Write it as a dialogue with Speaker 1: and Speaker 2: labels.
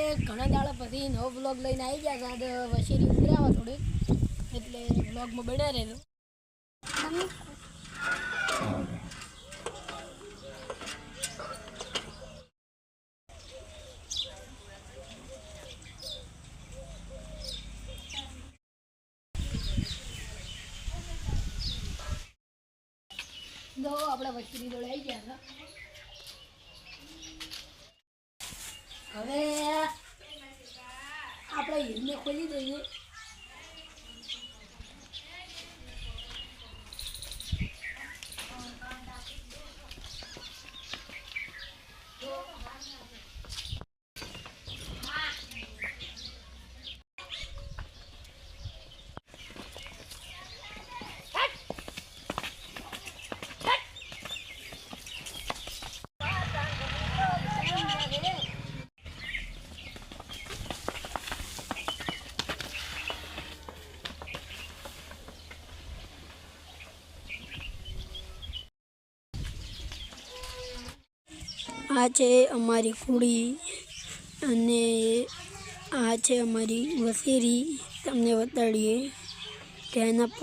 Speaker 1: ઘણા દાડા પછી નવો બ્લોગ લઈને આવી ગયા હતા વશેરી ઉતરાવા થોડીક એટલે બ્લોગમાં બન્યા રહેલો આપણે વશેરી જોડે આવી ગયા હતા હવે આપણે હિલને ખોલી દઈએ આ છે અમારી કુડી અને આ છે અમારી વસેરી તમને બતાડીએ કે એના